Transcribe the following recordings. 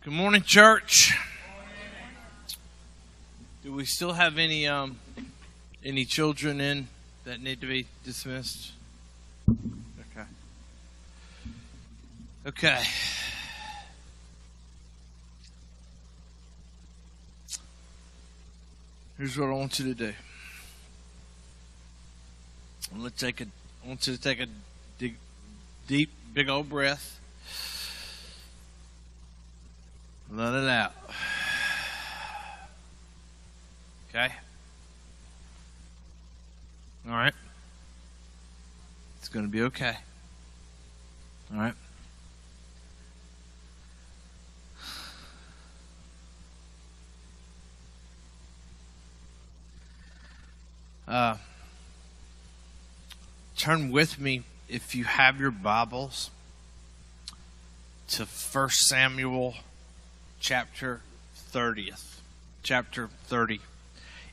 Good morning, church. Do we still have any children in that need to be dismissed? Okay. Here's what I want you to do. I want you to take a deep, big old breath. Let it out. Okay? All right? It's going to be okay. All right? Turn with me, if you have your Bibles, to 1 Samuel chapter 30.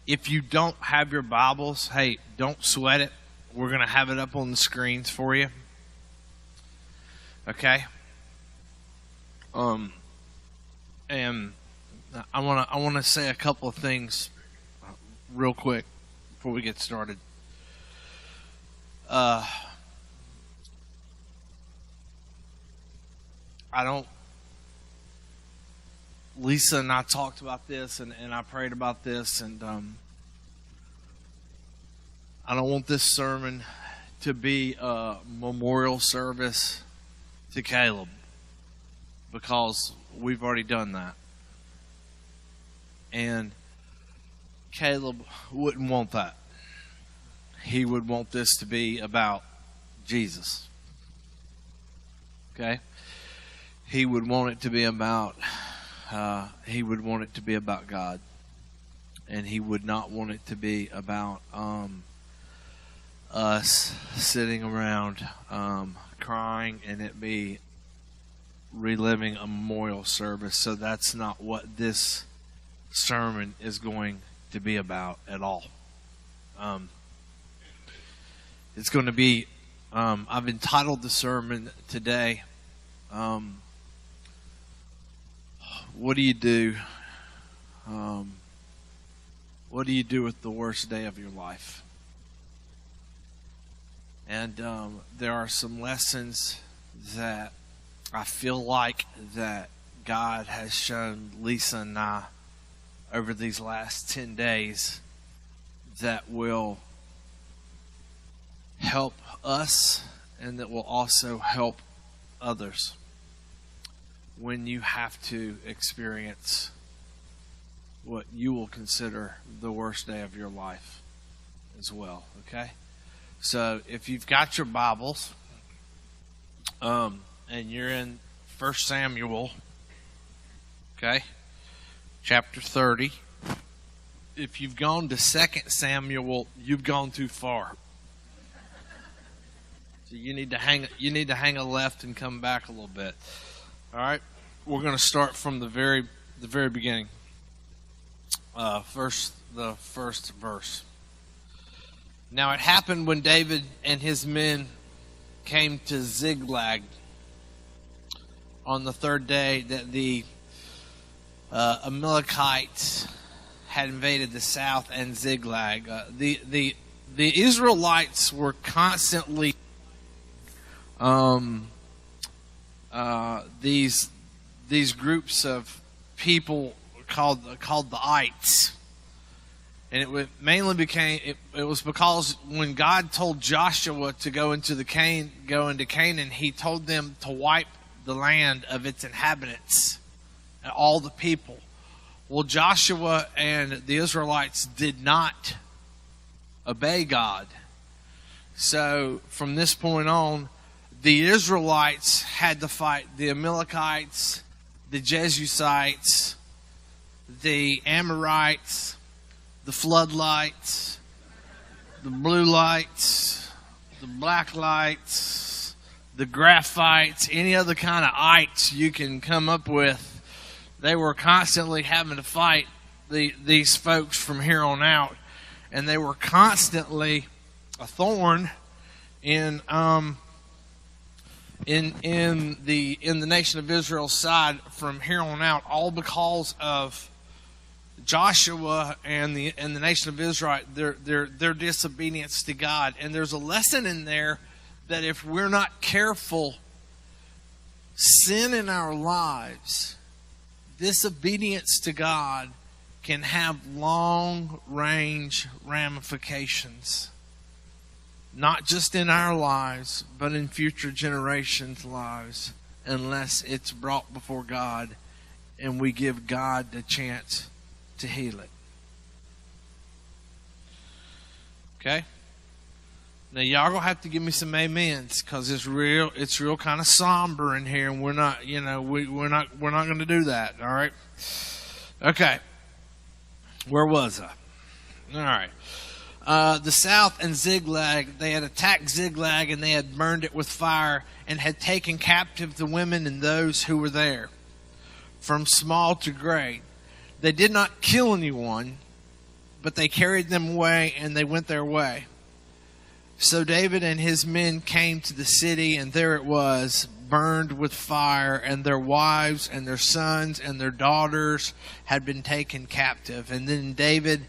If you don't have your Bibles, hey, don't sweat it. We're going to have it up on the screens for you. Okay? And I want to say a couple of things real quick before we get started. Lisa and I talked about this, and I prayed about this, and I don't want this sermon to be a memorial service to Caleb, because we've already done that. And Caleb wouldn't want that. He would want this to be about Jesus. Okay? He would want it to be about God. And he would not want it to be about us sitting around crying and it be reliving a memorial service. So that's not what this sermon is going to be about at all. It's going to be, I've entitled the sermon today, what do you do? What do you do with the worst day of your life? And there are some lessons that I feel like that God has shown Lisa and I over these last 10 days that will help us and that will also help others when you have to experience what you will consider the worst day of your life as well. Okay? So if you've got your Bibles and you're in 1 Samuel, okay, chapter 30. If you've gone to 2 Samuel, you've gone too far. So you need to hang a left and come back a little bit. All right, we're going to start from the very beginning. The first verse. Now it happened when David and his men came to Ziklag on the third day that the Amalekites had invaded the south and Ziklag. The Israelites were constantly these groups of people called the Ites, and it was because when God told Joshua to go into Canaan, He told them to wipe the land of its inhabitants and all the people. Well, Joshua and the Israelites did not obey God, so from this point on, the Israelites had to fight the Amalekites, the Jebusites, the Amorites, the floodlights, the blue lights, the black lights, the graphites, any other kind of ites you can come up with. They were constantly having to fight these folks from here on out, and they were constantly a thorn in in the nation of Israel's side from here on out, all because of Joshua and the nation of Israel, their disobedience to God. And there's a lesson in there that if we're not careful, sin in our lives, disobedience to God, can have long-range ramifications. Not just in our lives, but in future generations' lives, unless it's brought before God and we give God the chance to heal it. Okay? Now y'all gonna have to give me some amens, because it's real kind of somber in here, and we're not gonna do that. All right? Okay. Where was I? All right. The south and Ziklag, they had attacked Ziklag, and they had burned it with fire, and had taken captive the women and those who were there, from small to great. They did not kill anyone, but they carried them away, and they went their way. So David and his men came to the city, and there it was, burned with fire, and their wives and their sons and their daughters had been taken captive. And then David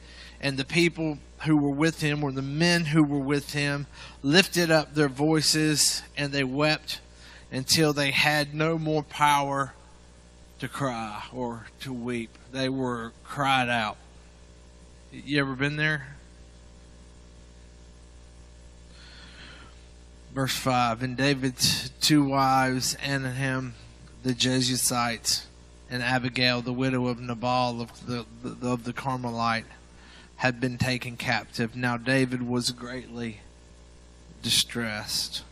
and the people who were with him, or the men who were with him, lifted up their voices, and they wept until they had no more power to cry or to weep. They were cried out. You ever been there? Verse 5, and David's two wives, Anahim the Jezusite, and Abigail, the widow of Nabal of the Carmelite, had been taken captive. Now David was greatly distressed,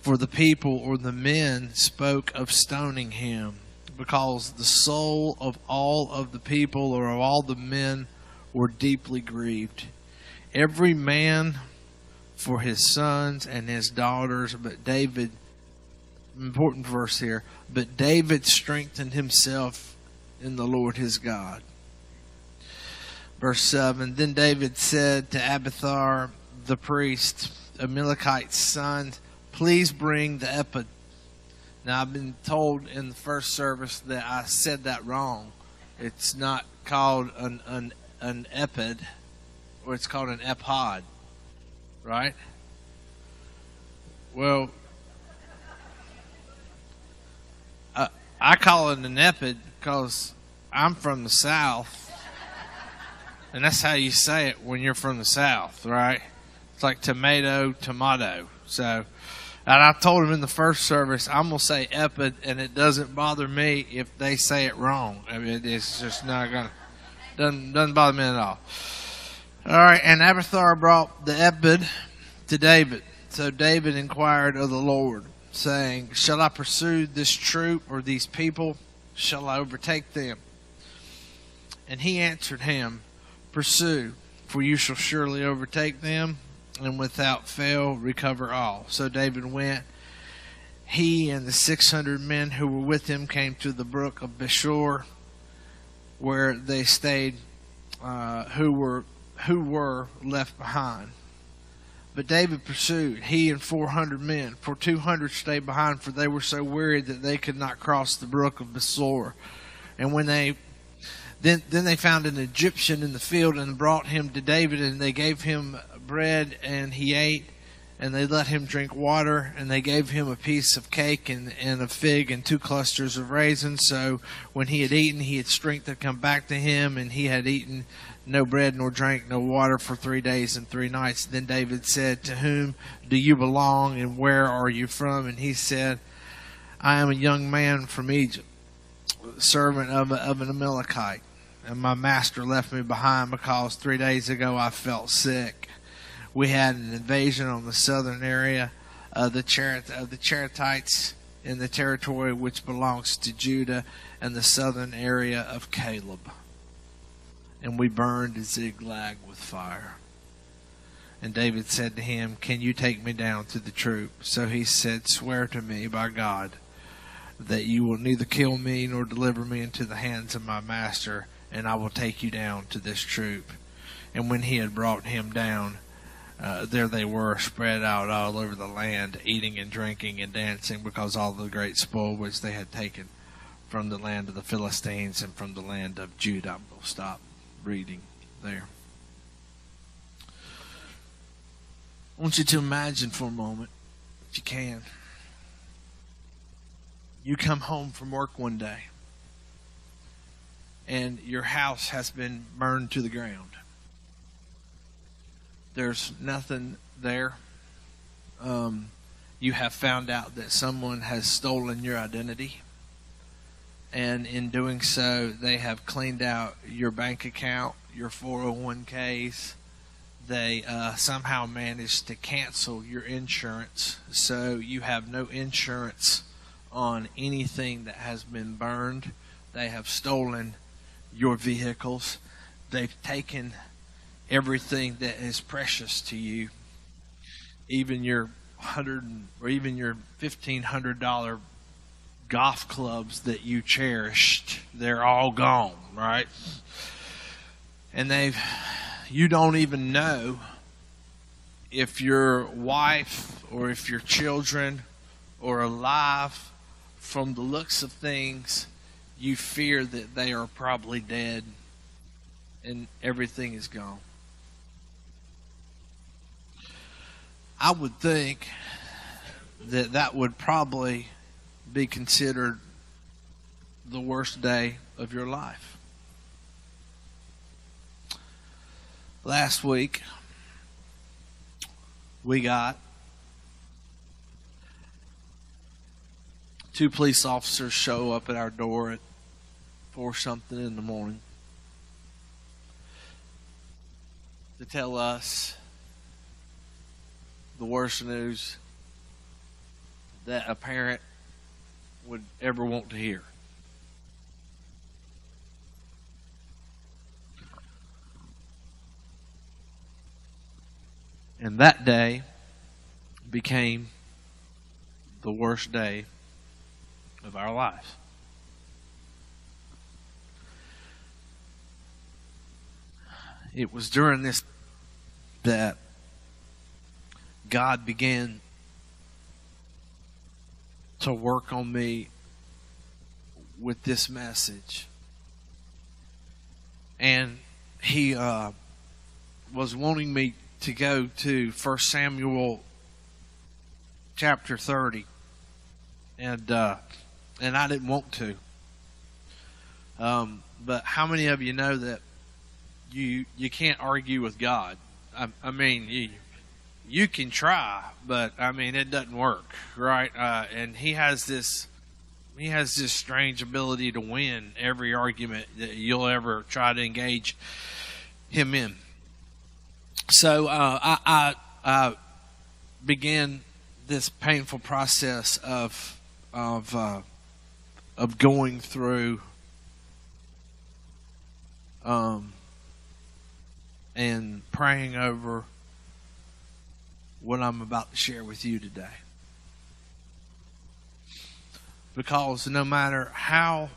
for the people, or the men, spoke of stoning him, because the soul of all of the people, or of all the men, were deeply grieved, every man for his sons and his daughters. But David, important verse here, but David strengthened himself in the Lord his God. Verse 7, then David said to Abiathar the priest, Amalekite's son, please bring the ephod. Now I've been told in the first service that I said that wrong. It's not called an ephod, or it's called an ephod. Right? Well, I call it an ephod because I'm from the South, and that's how you say it when you're from the South, right? It's like tomato. So, and I told him in the first service, I'm going to say ephod, and it doesn't bother me if they say it wrong. I mean, it's just not going to, doesn't bother me at all. All right, and Abiathar brought the ephod to David. So David inquired of the Lord, saying, shall I pursue this troop, or these people? Shall I overtake them? And he answered him, pursue, for you shall surely overtake them, and without fail recover all. So David went. He and the 600 men who were with him came to the brook of Beshor, where they stayed, who were left behind. But David pursued, he and 400 men, for 200 stayed behind, for they were so wearied that they could not cross the brook of Besor. And when they then they found an Egyptian in the field, and brought him to David, and they gave him bread, and he ate, and they let him drink water, and they gave him a piece of cake and a fig and 2 clusters of raisins. So when he had eaten, he had strength to come back to him, and he had eaten no bread nor drank no water for 3 days and 3 nights. Then David said, to whom do you belong, and where are you from? And he said, I am a young man from Egypt, servant of an Amalekite, and my master left me behind because 3 days ago I felt sick. We had an invasion on the southern area of the Cherethites in the territory which belongs to Judah, and the southern area of Caleb. And we burned Ziklag with fire. And David said to him, can you take me down to the troop? So he said, swear to me by God that you will neither kill me nor deliver me into the hands of my master, and I will take you down to this troop. And when he had brought him down, there they were, spread out all over the land, eating and drinking and dancing, because all the great spoil which they had taken from the land of the Philistines and from the land of Judah. We'll stop reading there. I want you to imagine for a moment, if you can, you come home from work one day and your house has been burned to the ground. There's nothing there. You have found out that someone has stolen your identity. And in doing so, they have cleaned out your bank account, your 401ks. They somehow managed to cancel your insurance. So you have no insurance on anything that has been burned. They have stolen your vehicles. They've taken everything that is precious to you, even your $100 or even your $1,500 golf clubs that you cherished. They're all gone, right? And you don't even know if your wife or if your children are alive. From the looks of things, you fear that they are probably dead and everything is gone. I would think that that would probably be considered the worst day of your life. Last week, we got 2 police officers show up at our door at 4-something in the morning to tell us the worst news that a parent would ever want to hear. And that day became the worst day of our lives. It was during this that God began to work on me with this message. And He was wanting me to go to 1 Samuel chapter 30. And I didn't want to. But how many of you know that you can't argue with God? I mean, you can try, but I mean it doesn't work, right? And He has this strange ability to win every argument that you'll ever try to engage Him in. So I began this painful process of going through and praying over what I'm about to share with you today. Because no matter how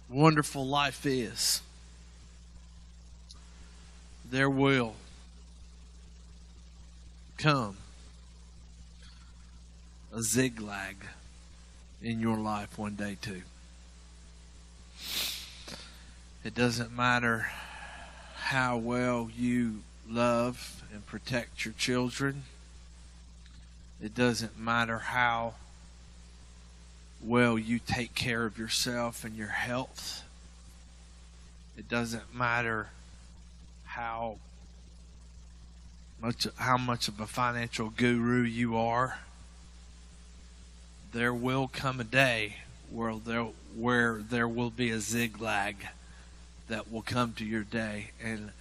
wonderful life is, there will come a zigzag in your life one day too. It doesn't matter how well you love and protect your children. It doesn't matter how well you take care of yourself and your health. It doesn't matter how much of a financial guru you are. There will come a day where there will be a zigzag that will come to your day. And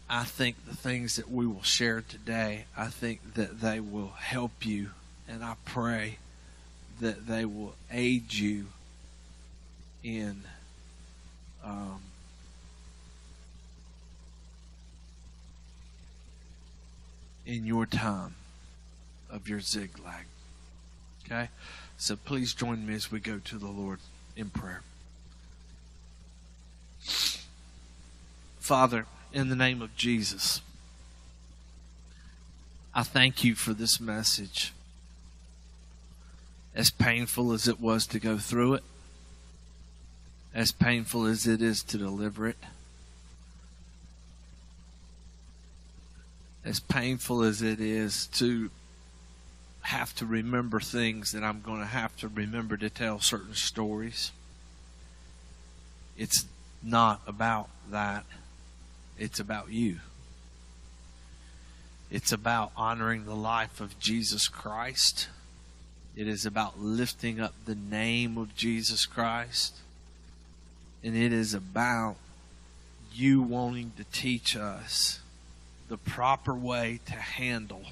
I think the things that we will share today, I think that they will help you, and I pray that they will aid you in your time of your zigzag. Okay? So please join me as we go to the Lord in prayer. Father, in the name of Jesus, I thank you for this message. As painful as it was to go through it, as painful as it is to deliver it, as painful as it is to have to remember things that I'm going to have to remember to tell certain stories, it's not about that. It's about you. It's about honoring the life of Jesus Christ. It is about lifting up the name of Jesus Christ. And it is about you wanting to teach us the proper way to handle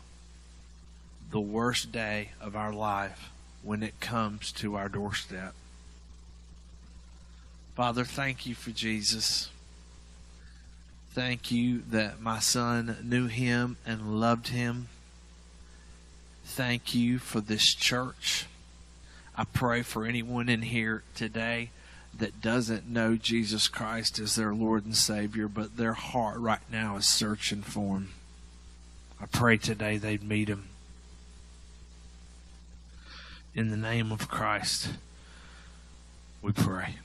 the worst day of our life when it comes to our doorstep. Father, thank you for Jesus. Thank you that my son knew him and loved him. Thank you for this church. I pray for anyone in here today that doesn't know Jesus Christ as their Lord and Savior, but their heart right now is searching for him. I pray today they'd meet him. In the name of Christ, we pray.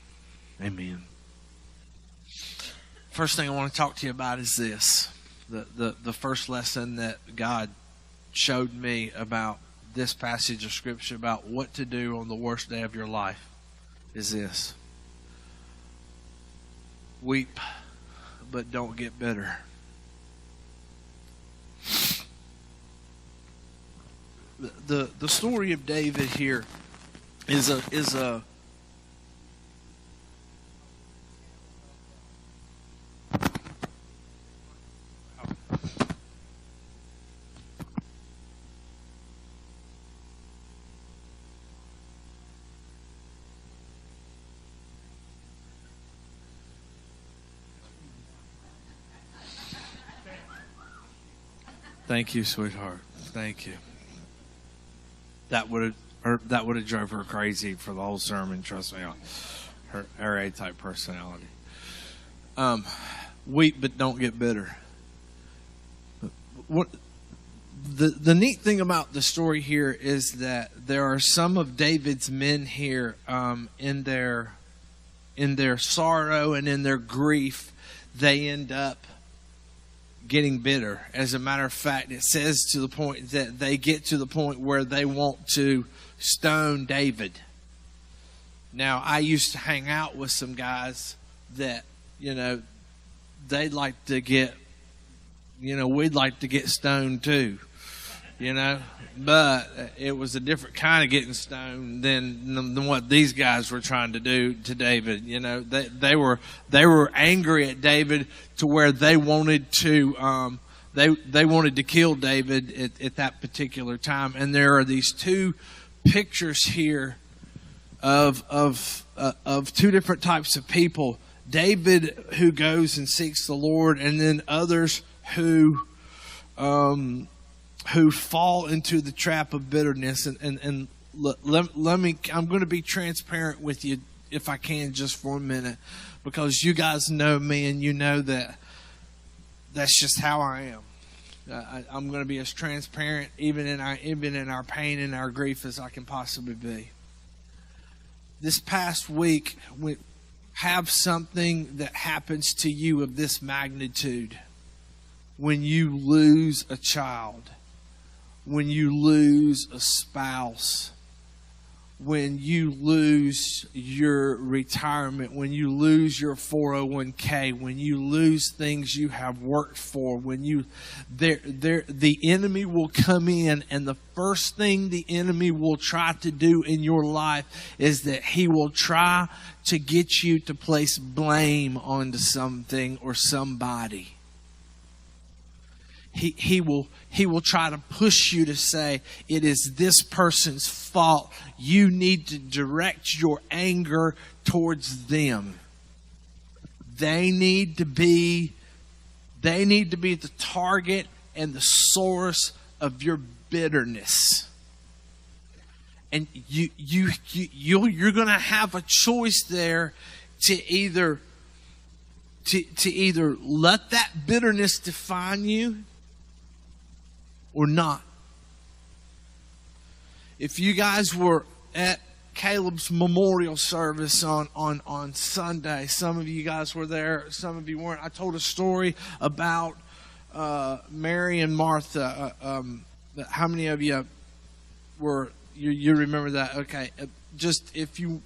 Amen. First thing I want to talk to you about is this. The first lesson that God showed me about this passage of Scripture, about what to do on the worst day of your life, is this. Weep, but don't get bitter. The story of David here is a Thank you, sweetheart. Thank you. That would have drove her crazy for the whole sermon. Trust me, her A-type personality. Weep, but don't get bitter. What the neat thing about the story here is that there are some of David's men here in their sorrow and in their grief, they end up getting bitter. As a matter of fact, it says to the point that they get to the point where they want to stone David. Now, I used to hang out with some guys that, they'd like to get, we'd like to get stoned too, but it was a different kind of getting stoned than what these guys were trying to do to David. They were angry at David to where they wanted to they wanted to kill David at that particular time. And there are these two pictures here of two different types of people. David, who goes and seeks the Lord, and then others who fall into the trap of bitterness. And let me, I'm going to be transparent with you if I can just for a minute, because you guys know me and you know that that's just how I am. I'm going to be as transparent even in our pain and our grief as I can possibly be. This past week, we have something that happens to you of this magnitude. When you lose a child, when you lose a spouse, when you lose your retirement, when you lose your 401k, when you lose things you have worked for, the enemy will come in, and the first thing the enemy will try to do in your life is that he will try to get you to place blame onto something or somebody. He will try to push you to say, it is this person's fault. You need to direct your anger towards them. They need to be the target and the source of your bitterness. And you're going to have a choice there to either to either let that bitterness define you or not. If you guys were at Caleb's memorial service on Sunday, some of you guys were there, some of you weren't. I told a story about Mary and Martha. How many of you were, you remember that? Okay, just if you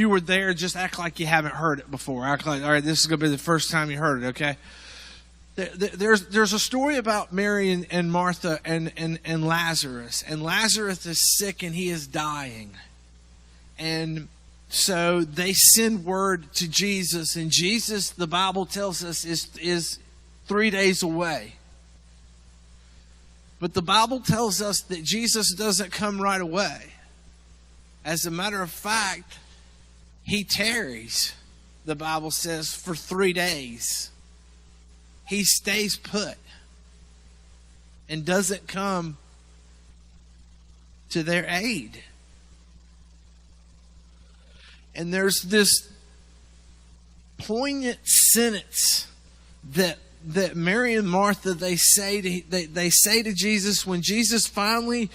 were there, just act like you haven't heard it before. Act like, all right, this is going to be the first time you heard it, okay? There's a story about Mary and Martha and Lazarus. And Lazarus is sick and he is dying. And so they send word to Jesus. And Jesus, the Bible tells us, is 3 days away. But the Bible tells us that Jesus doesn't come right away. As a matter of fact, he tarries, the Bible says, for 3 days. He stays put and doesn't come to their aid. And there's this poignant sentence that Mary and Martha, they say to Jesus when Jesus finally,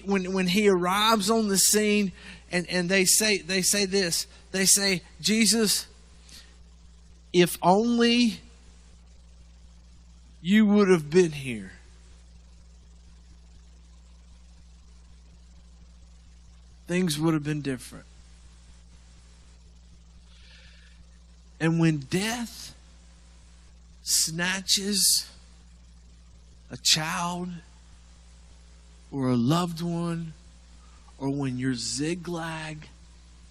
when he arrives on the scene, and they say this. They say, Jesus, if only you would have been here. Things would have been different. And when death snatches a child or a loved one, or when your zigzag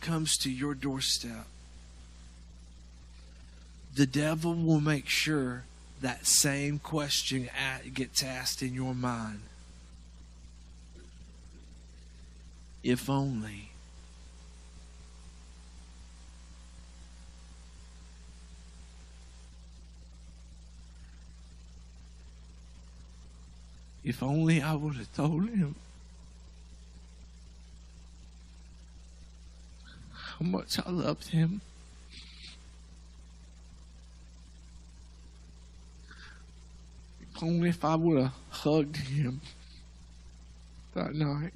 comes to your doorstep, the devil will make sure that same question gets asked in your mind. If only. If only I would have told him how much I loved him. If only if I would have hugged him that night.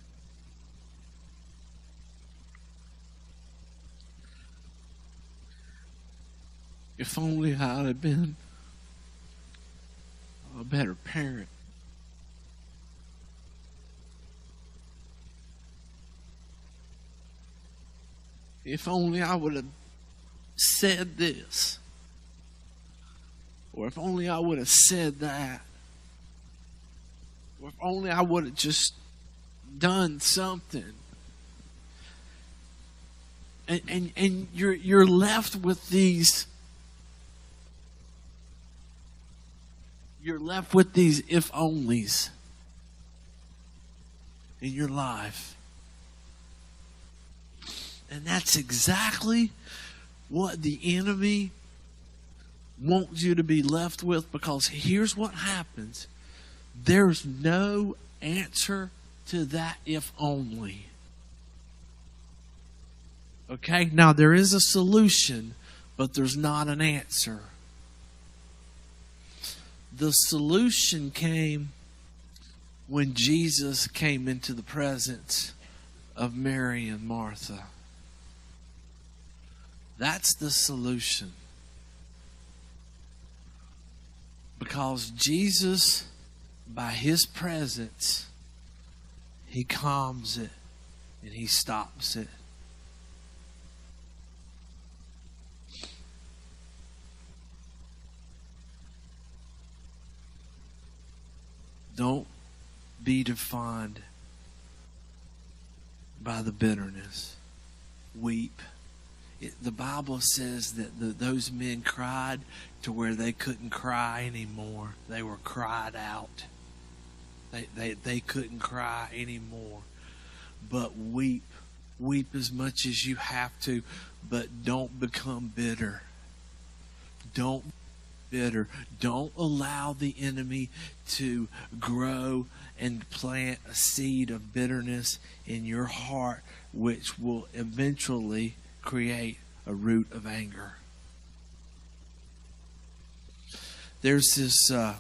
If only I'd have been a better parent. If only I would have said this. Or if only I would have said that. Or if only I would have just done something. And you're left with these. You're left with these if onlys in your life. And that's exactly what the enemy wants you to be left with, because here's what happens. There's no answer to that if only. Okay? Now there is a solution, but there's not an answer. The solution came when Jesus came into the presence of Mary and Martha. That's the solution. Because Jesus, by his presence, he calms it and he stops it. Don't be defined by the bitterness. Weep. The Bible says that those men cried to where they couldn't cry anymore. They were cried out. They couldn't cry anymore. But weep. Weep as much as you have to, but don't become bitter. Don't be bitter. Don't allow the enemy to grow and plant a seed of bitterness in your heart, which will eventually create a root of anger. there's this, and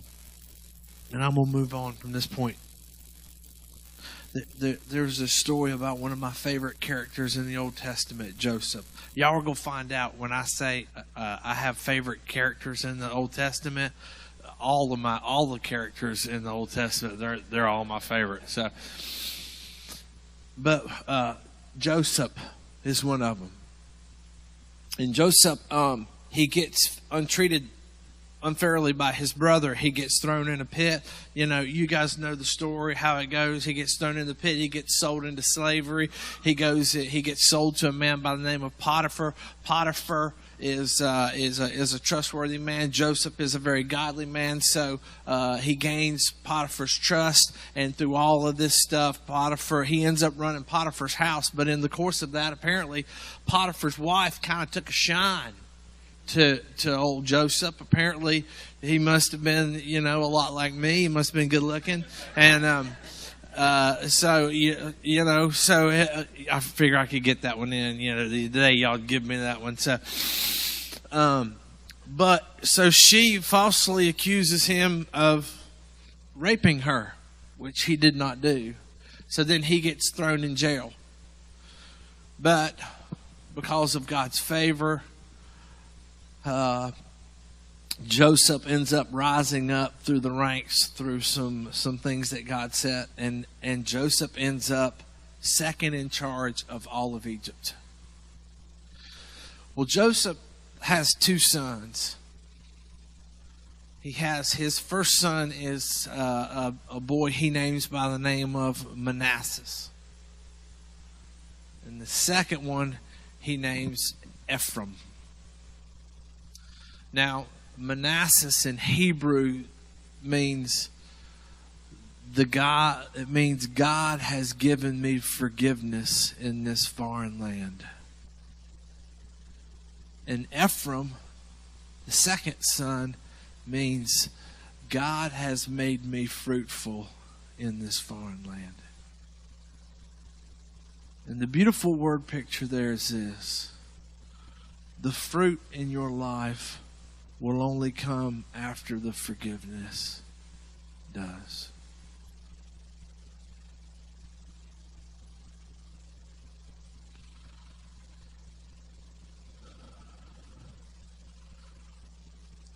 I'm going to move on from this point. There's a story about one of my favorite characters in the Old Testament, Joseph. Y'all are going to find out when I say I have favorite characters in the Old Testament. All the characters in the Old Testament, they're all my favorite. So, but Joseph is one of them. And Joseph, he gets untreated unfairly by his brother. He gets thrown in a pit. You know, you guys know the story, how it goes. He gets thrown in the pit. He gets sold into slavery. He gets sold to a man by the name of Potiphar. Potiphar is a trustworthy man. Joseph is a very godly man, so he gains Potiphar's trust, and through all of this stuff, he ends up running Potiphar's house. But in the course of that, apparently Potiphar's wife kind of took a shine to old Joseph. Apparently he must have been, a lot like me. He must have been good looking, and so I figure I could get that one in. The day y'all give me that one. So, so she falsely accuses him of raping her, which he did not do. So then he gets thrown in jail. But because of God's favor, Joseph ends up rising up through the ranks through some things that God set, and Joseph ends up second in charge of all of Egypt. Well, Joseph has two sons. He has his first son is a boy he names by the name of Manasseh, and the second one he names Ephraim. Now, Manasseh in Hebrew means God has given me forgiveness in this foreign land. And Ephraim, the second son, means God has made me fruitful in this foreign land. And the beautiful word picture there is this: the fruit in your life will only come after the forgiveness does.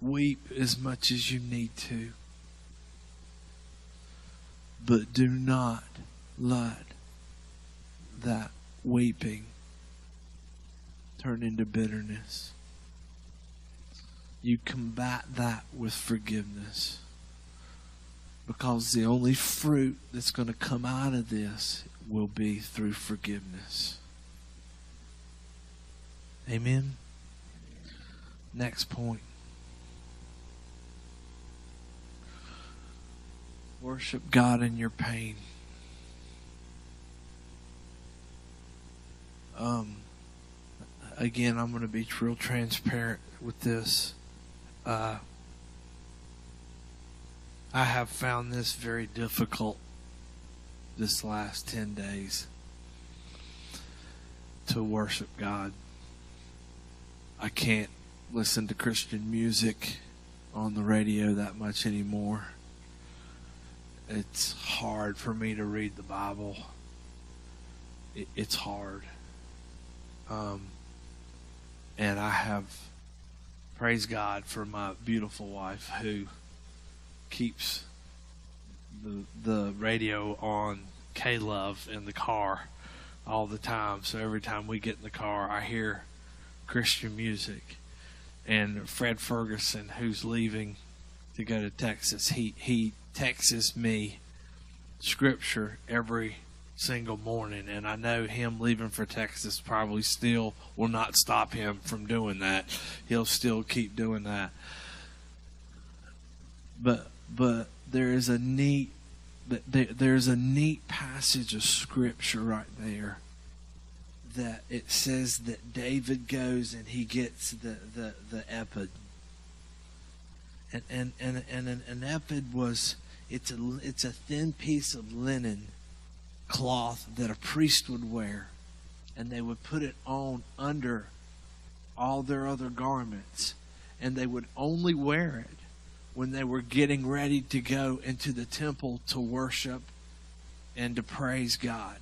Weep as much as you need to, but do not let that weeping turn into bitterness. You combat that with forgiveness, because the only fruit that's going to come out of this will be through forgiveness. Amen. Next point. Worship God in your pain. Again, I'm going to be real transparent with this. I have found this very difficult this last 10 days to worship God. I can't listen to Christian music on the radio that much anymore. It's hard for me to read the Bible. It's hard. And I have, praise God for my beautiful wife who keeps the radio on K-Love in the car all the time. So every time we get in the car, I hear Christian music. And Fred Ferguson, who's leaving to go to Texas, he texts me scripture every single morning, and I know him leaving for Texas probably still will not stop him from doing that. He'll still keep doing that. But there's a neat passage of scripture right there that it says that David goes and he gets the ephod. And an ephod was it's a thin piece of linen cloth that a priest would wear, and they would put it on under all their other garments, and they would only wear it when they were getting ready to go into the temple to worship and to praise God.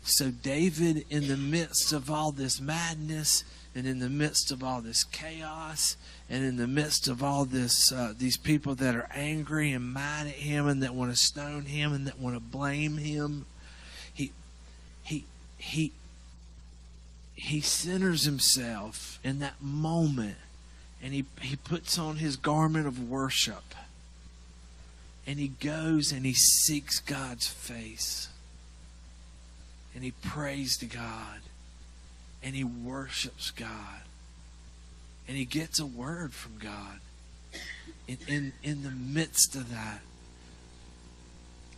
So David, in the midst of all this madness, and in the midst of all this chaos, and in the midst of all this, these people that are angry and mad at him, and that want to stone him, and that want to blame him, he centers himself in that moment, and he puts on his garment of worship, and he goes and he seeks God's face, and he prays to God, and he worships God, and he gets a word from God in the midst of that.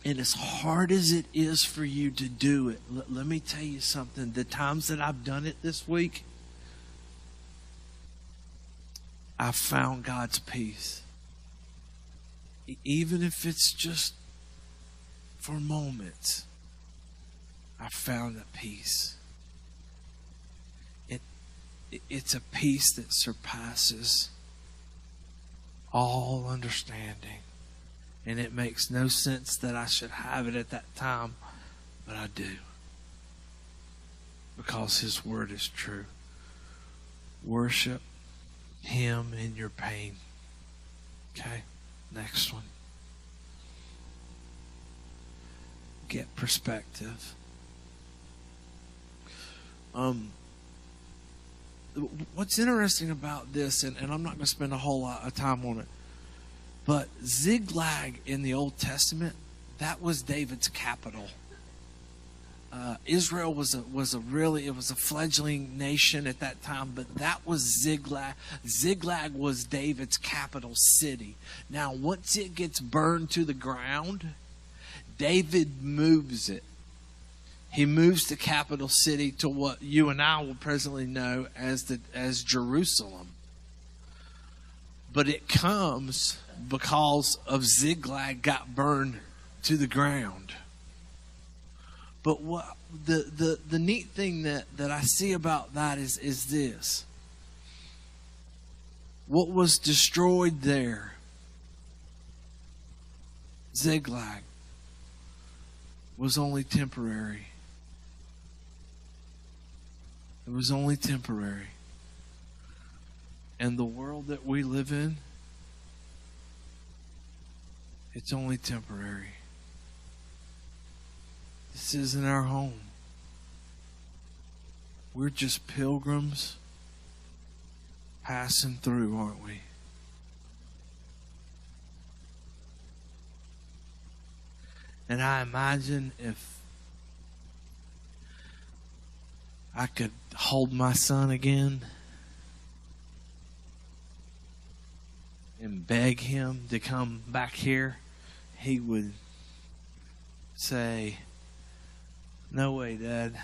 And as hard as it is for you to do it, let me tell you something. The times that I've done it this week, I've found God's peace. Even if it's just for moments, I found a peace. It's a peace that surpasses all understanding. And it makes no sense that I should have it at that time, but I do. Because His Word is true. Worship Him in your pain. Okay? Next one. Get perspective. What's interesting about this, and I'm not going to spend a whole lot of time on it, but Ziklag in the Old Testament, that was David's capital. Israel was a fledgling nation at that time, but that was Ziklag. Ziklag was David's capital city. Now, once it gets burned to the ground, David moves it. He moves the capital city to what you and I will presently know as Jerusalem. But it comes because of Ziklag got burned to the ground. But what the neat thing that I see about that is this. What was destroyed there, Ziklag, was only temporary. It was only temporary. And the world that we live in, it's only temporary. This isn't our home. We're just pilgrims passing through, aren't we? And I imagine if I could hold my son again and beg him to come back here, he would say, "No way, Dad.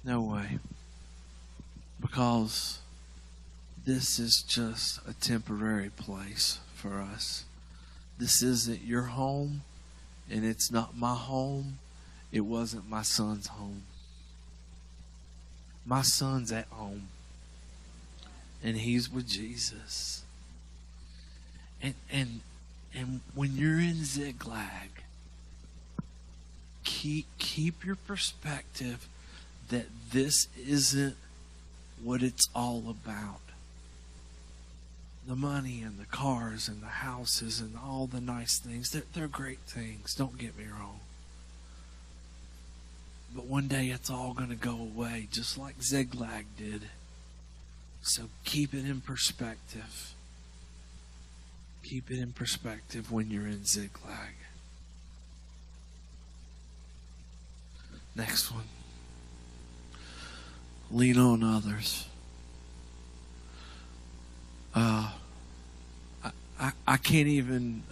No way." Because this is just a temporary place for us. This isn't your home, and it's not my home. It wasn't my son's home. My son's at home, and he's with Jesus. And when you're in Ziklag, keep your perspective that this isn't what it's all about. The money and the cars and the houses and all the nice things, they're great things, don't get me wrong. But one day it's all going to go away, just like Ziklag did. So keep it in perspective. Keep it in perspective when you're in Ziklag. Next one. Lean on others. I can't even...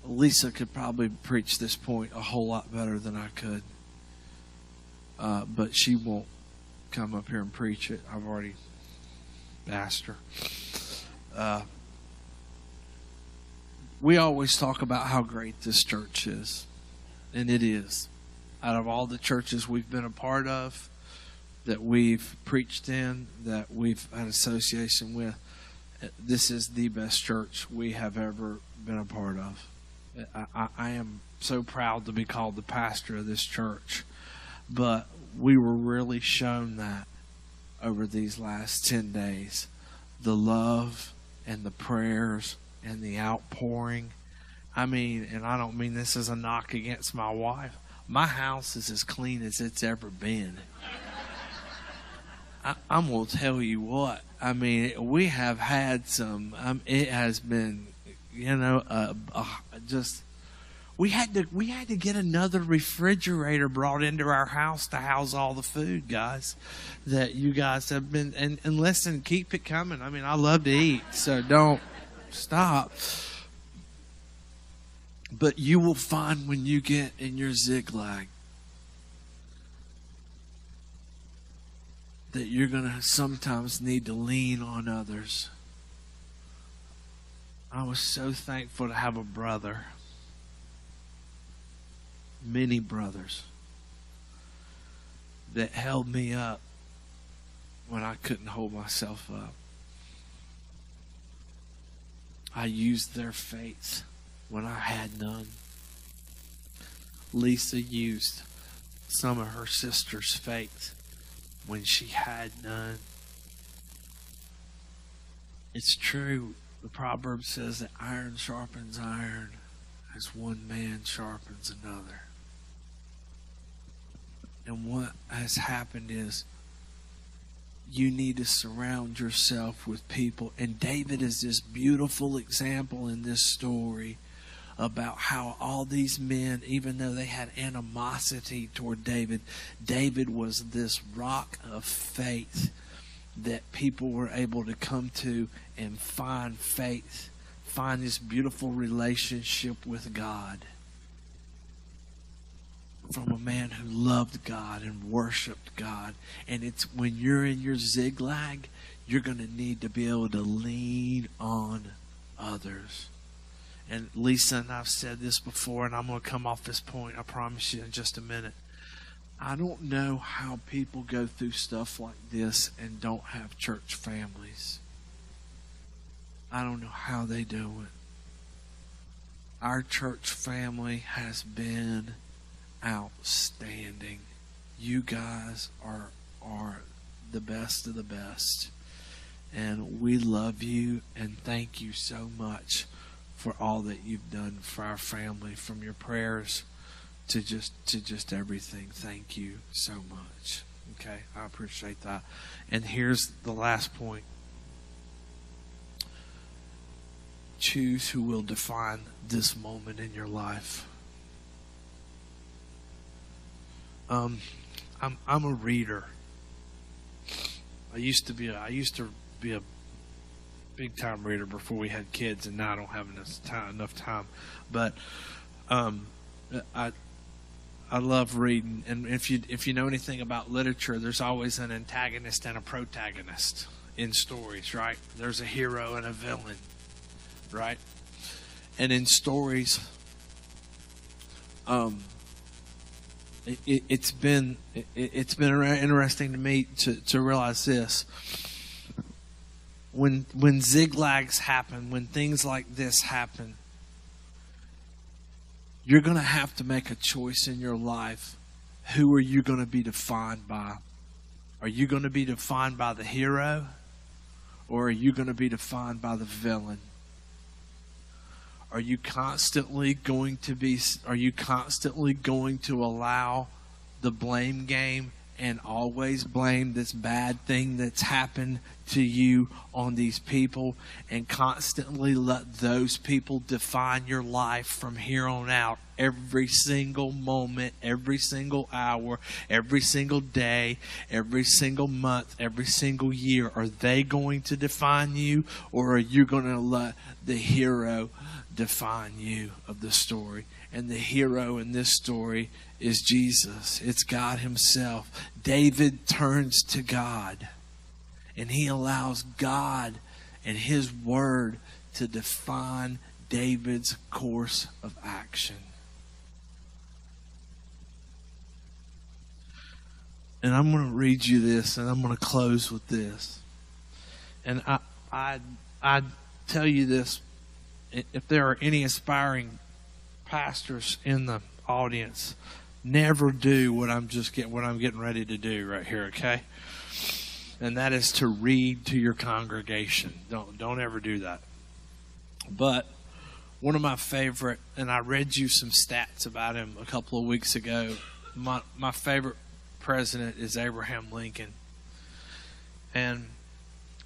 Lisa could probably preach this point a whole lot better than I could. But she won't come up here and preach it. I've already asked her. We always talk about how great this church is. And it is. Out of all the churches we've been a part of, that we've preached in, that we've had association with, This is the best church we have ever been a part of. I am so proud to be called the pastor of this church. But we were really shown that over these last 10 days. The love and the prayers and the outpouring. I mean, and I don't mean this as a knock against my wife. My house is as clean as it's ever been. I'm going to tell you what. I mean, we have had some, it has been, just, we had to get another refrigerator brought into our house to house all the food, guys, that you guys have been, and listen, keep it coming. I mean, I love to eat, so don't stop. But you will find when you get in your zigzag that you're going to sometimes need to lean on others. I was so thankful to have a brother, many brothers, that held me up when I couldn't hold myself up. I used their faith when I had none. Lisa used some of her sister's faith when she had none. It's true. The proverb says that iron sharpens iron as one man sharpens another. And what has happened is you need to surround yourself with people. And David is this beautiful example in this story about how all these men, even though they had animosity toward David, David was this rock of faith that people were able to come to and find faith, find this beautiful relationship with God from a man who loved God and worshiped God. And it's when you're in your zigzag, you're going to need to be able to lean on others. And Lisa and I've said this before, and I'm going to come off this point, I promise you, in just a minute. I don't know how people go through stuff like this and don't have church families. I don't know how they do it. Our church family has been outstanding. You guys are the best of the best. And we love you and thank you so much for all that you've done for our family, from your prayers to just everything. Thank you so much. Okay, I appreciate that. And here's the last point. Choose who will define this moment in your life. I'm a reader. I used to be a big time reader before we had kids, and now I don't have enough time. But I love reading, and if you know anything about literature, there's always an antagonist and a protagonist in stories, right? There's a hero and a villain, right? And in stories, it's been interesting to me to realize this. When zigzags happen, when things like this happen, you're going to have to make a choice in your life. Who are you going to be defined by? Are you going to be defined by the hero, or are you going to be defined by the villain? Are you constantly going to allow the blame game and always blame this bad thing that's happened to you on these people, and constantly let those people define your life from here on out? Every single moment, every single hour, every single day, every single month, every single year. Are they going to define you, or are you going to let the hero define you of the story? And the hero in this story is Jesus. It's God himself. David turns to God, and he allows God and his word to define David's course of action. And I'm going to read you this, and I'm going to close with this. And I I tell you this, if there are any aspiring pastors in the audience, never do what I'm getting ready to do right here, okay? And that is to read to your congregation. Don't ever do that. But one of my favorite, and I read you some stats about him a couple of weeks ago. My favorite president is Abraham Lincoln. And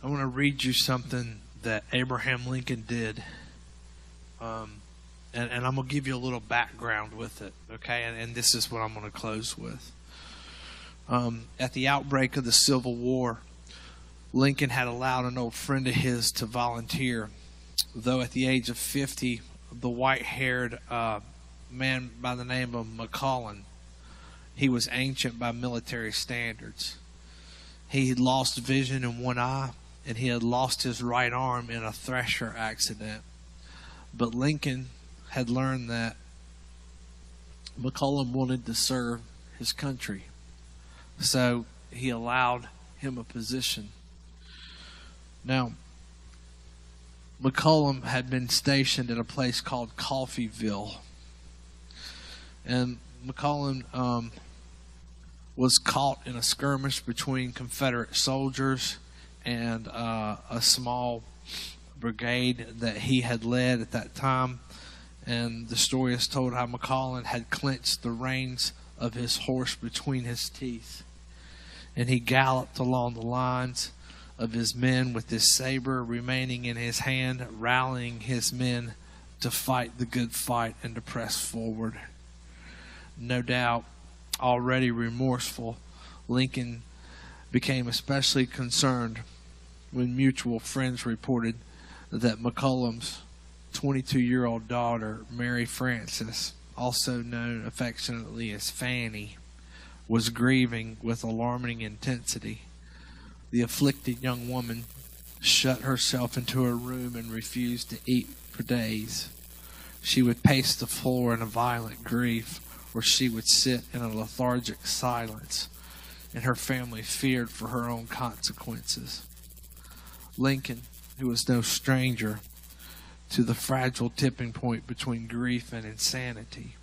I want to read you something that Abraham Lincoln did. And I'm going to give you a little background with it, okay? And this is what I'm going to close with. At the outbreak of the Civil War, Lincoln had allowed an old friend of his to volunteer. Though at the age of 50, the white-haired man by the name of McClellan, he was ancient by military standards. He had lost vision in one eye, and he had lost his right arm in a thresher accident. But Lincoln had learned that McClellan wanted to serve his country. So he allowed him a position. Now, McClellan had been stationed at a place called Coffeeville. And McClellan was caught in a skirmish between Confederate soldiers and a small brigade that he had led at that time. And the story is told how McClellan had clenched the reins of his horse between his teeth. And he galloped along the lines of his men with his saber remaining in his hand, rallying his men to fight the good fight and to press forward. No doubt, already remorseful, Lincoln became especially concerned when mutual friends reported that McCollum's 22-year-old daughter, Mary Frances, also known affectionately as Fanny, was grieving with alarming intensity. The afflicted young woman shut herself into her room and refused to eat for days. She would pace the floor in a violent grief, or she would sit in a lethargic silence, and her family feared for her own consequences. Lincoln, who was no stranger to the fragile tipping point between grief and insanity.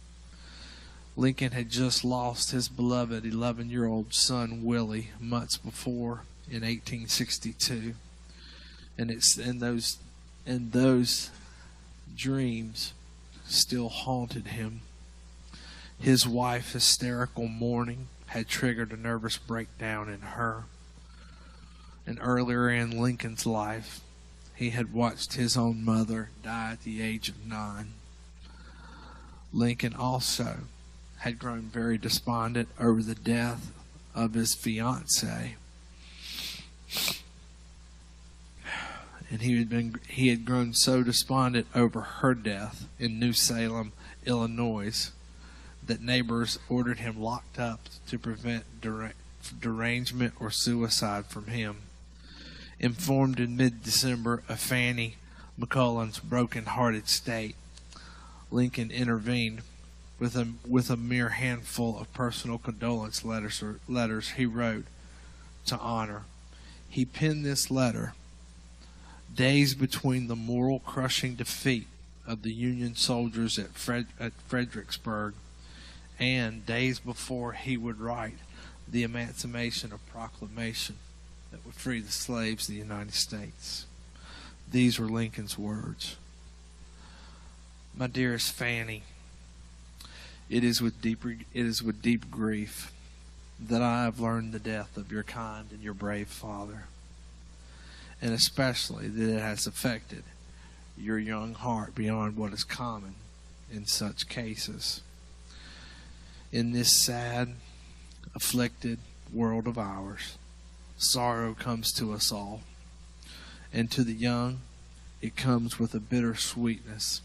Lincoln had just lost his beloved 11-year-old son, Willie, months before in 1862. And those dreams still haunted him. His wife's hysterical mourning had triggered a nervous breakdown in her. And earlier in Lincoln's life, he had watched his own mother die at the age of 9. Lincoln also had grown very despondent over the death of his fiancée. And he had grown so despondent over her death in New Salem, Illinois, that neighbors ordered him locked up to prevent derangement or suicide from him. Informed in mid-December of Fanny McClellan's broken-hearted state, Lincoln intervened with a mere handful of personal condolence letters he wrote to honor. He penned this letter days between the moral-crushing defeat of the Union soldiers at Fredericksburg and days before he would write the Emancipation Proclamation that would free the slaves of the United States. These were Lincoln's words. My dearest Fanny, it is with deep grief that I have learned the death of your kind and your brave father, and especially that it has affected your young heart beyond what is common in such cases. In this sad, afflicted world of ours, sorrow comes to us all, and to the young, it comes with a bitter sweetness.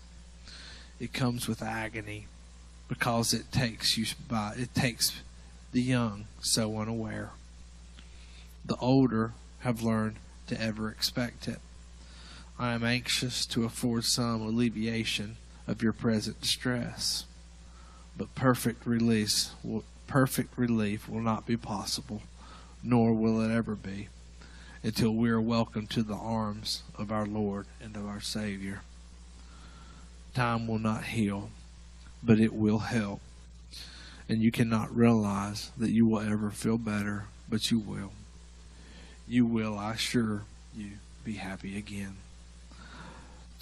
It comes with agony, because it takes the young so unaware. The older have learned to ever expect it. I am anxious to afford some alleviation of your present distress, but perfect relief will not be possible, nor will it ever be, until we are welcomed to the arms of our Lord and of our Savior. Time will not heal, but it will help. And you cannot realize that you will ever feel better, but you will. You will, I assure you, be happy again.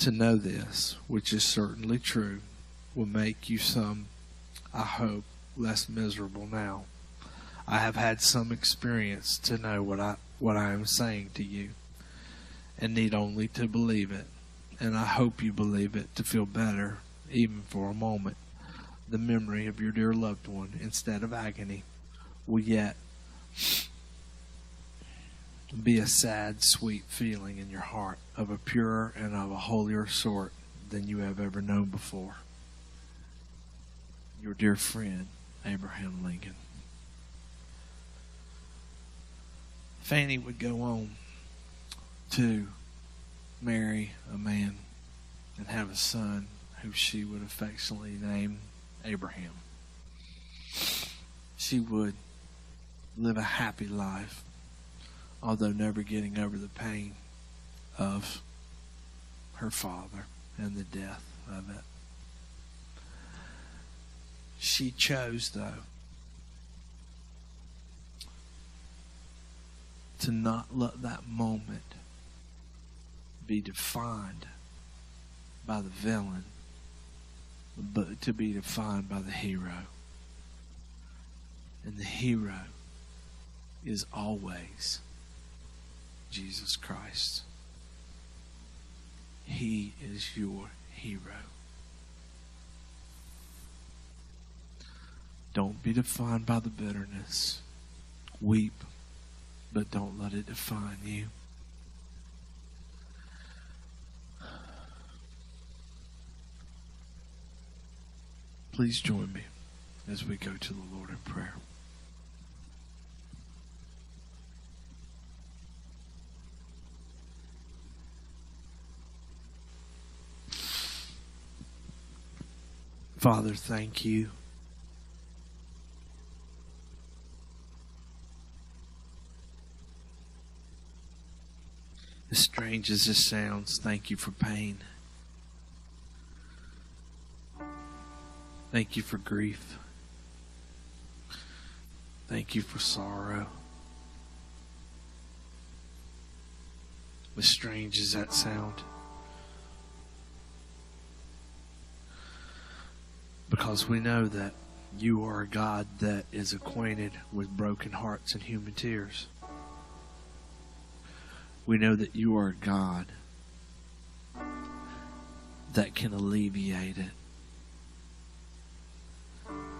To know this, which is certainly true, will make you I hope, less miserable now. I have had some experience to know what I am saying to you, and need only to believe it. And I hope you believe it to feel better, even for a moment. The memory of your dear loved one, instead of agony, will yet be a sad, sweet feeling in your heart of a purer and of a holier sort than you have ever known before. Your dear friend, Abraham Lincoln. Fanny would go on to marry a man and have a son who she would affectionately name Abraham. She would live a happy life, although never getting over the pain of her father and the death of it. She chose, though, to not let that moment be defined by the villain, but to be defined by the hero. And the hero is always Jesus Christ. He is your hero. Don't be defined by the bitterness. Weep, but don't let it define you. Please join me as we go to the Lord in prayer. Father, thank you. As strange as this sounds, thank you for pain. Thank you for grief. Thank you for sorrow. As strange as that sound. Because we know that you are a God that is acquainted with broken hearts and human tears. We know that you are a God that can alleviate it.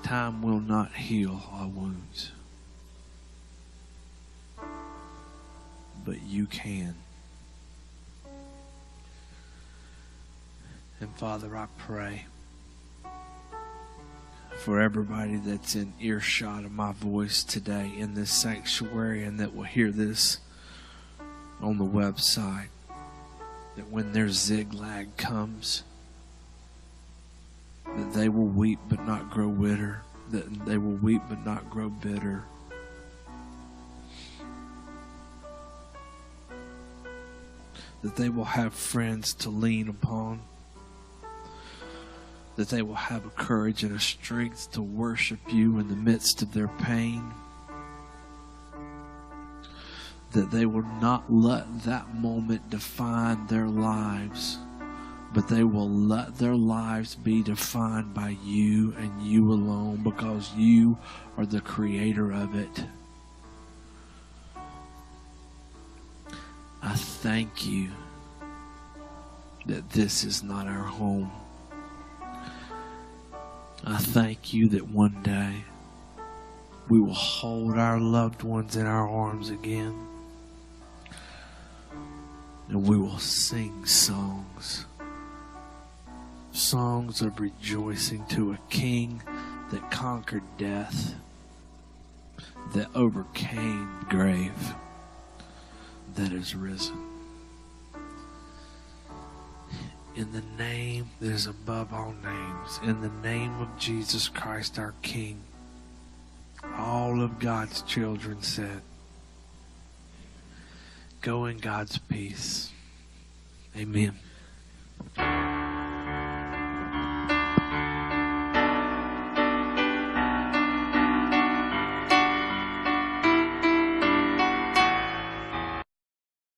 Time will not heal our wounds, but you can. And Father, I pray for everybody that's in earshot of my voice today in this sanctuary and that will hear this on the website, that when their zigzag comes, that they will weep but not grow bitter, that they will weep but not grow bitter. That they will have friends to lean upon. That they will have a courage and a strength to worship you in the midst of their pain. That they will not let that moment define their lives, but they will let their lives be defined by you and you alone, because you are the creator of it. I thank you that this is not our home. I thank you that one day we will hold our loved ones in our arms again. And we will sing songs. Songs of rejoicing to a King that conquered death, that overcame the grave, that is risen. In the name that is above all names, in the name of Jesus Christ our King, all of God's children said, Go in God's peace. Amen.